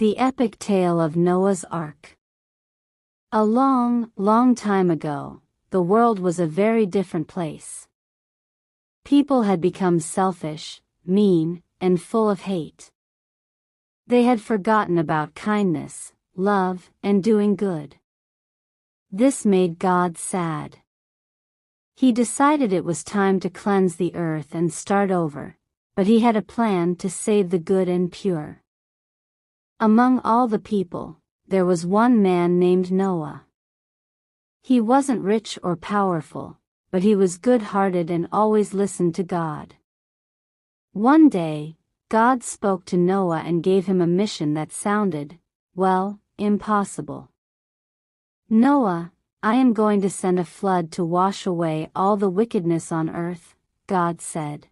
The epic tale of Noah's Ark. A long, long time ago, the world was a very different place. People had become selfish, mean, and full of hate. They had forgotten about kindness, love, and doing good. This made God sad. He decided it was time to cleanse the earth and start over, but he had a plan to save the good and pure. Among all the people, there was one man named Noah. He wasn't rich or powerful, but he was good-hearted and always listened to God. One day, God spoke to Noah and gave him a mission that sounded, well, impossible. "Noah, I am going to send a flood to wash away all the wickedness on earth," God said.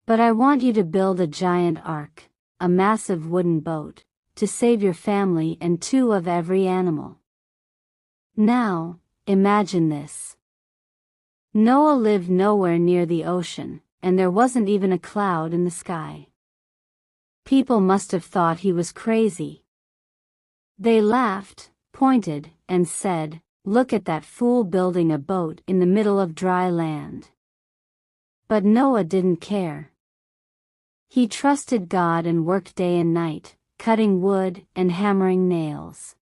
"But I want you to build a giant ark, a massive wooden boat, to save your family and 2 of every animal." Now, imagine this. Noah lived nowhere near the ocean, and there wasn't even a cloud in the sky. People must have thought he was crazy. They laughed, pointed, and said, "Look at that fool building a boat in the middle of dry land." But Noah didn't care. He trusted God and worked day and night, cutting wood and hammering nails.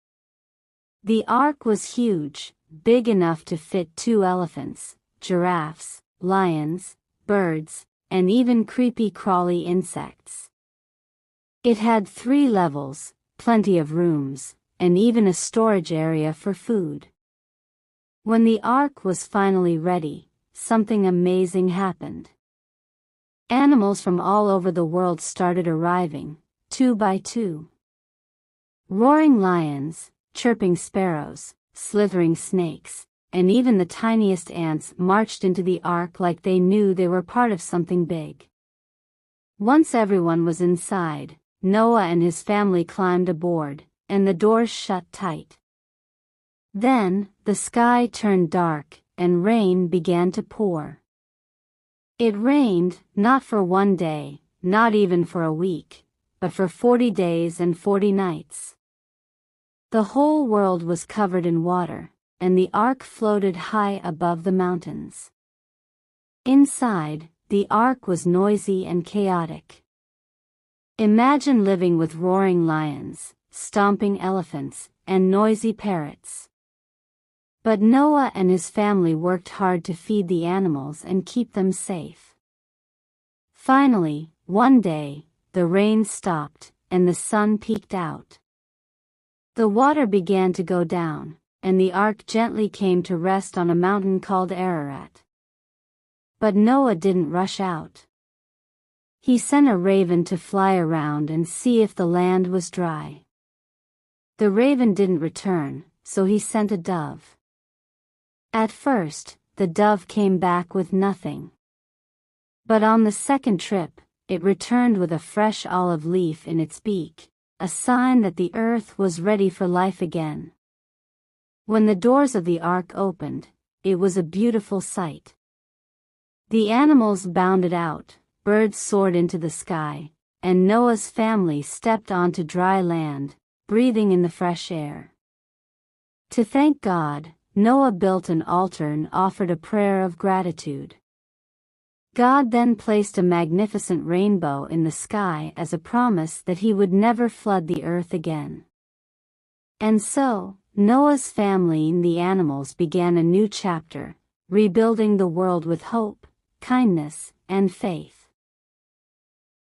The ark was huge, big enough to fit 2 elephants, giraffes, lions, birds, and even creepy crawly insects. It had 3 levels, plenty of rooms, and even a storage area for food. When the ark was finally ready, something amazing happened. Animals from all over the world started arriving, 2 by 2. Roaring lions, chirping sparrows, slithering snakes, and even the tiniest ants marched into the ark like they knew they were part of something big. Once everyone was inside, Noah and his family climbed aboard, and the doors shut tight. Then, the sky turned dark, and rain began to pour. It rained, not for 1 day, not even for a week, but for 40 days and 40 nights. The whole world was covered in water, and the ark floated high above the mountains. Inside, the ark was noisy and chaotic. Imagine living with roaring lions, stomping elephants, and noisy parrots. But Noah and his family worked hard to feed the animals and keep them safe. Finally, one day, the rain stopped, and the sun peeked out. The water began to go down, and the ark gently came to rest on a mountain called Ararat. But Noah didn't rush out. He sent a raven to fly around and see if the land was dry. The raven didn't return, so he sent a dove. At first, the dove came back with nothing. But on the second trip, it returned with a fresh olive leaf in its beak, a sign that the earth was ready for life again. When the doors of the ark opened, it was a beautiful sight. The animals bounded out, birds soared into the sky, and Noah's family stepped onto dry land, breathing in the fresh air. To thank God, Noah built an altar and offered a prayer of gratitude. God then placed a magnificent rainbow in the sky as a promise that he would never flood the earth again. And so, Noah's family and the animals began a new chapter, rebuilding the world with hope, kindness, and faith.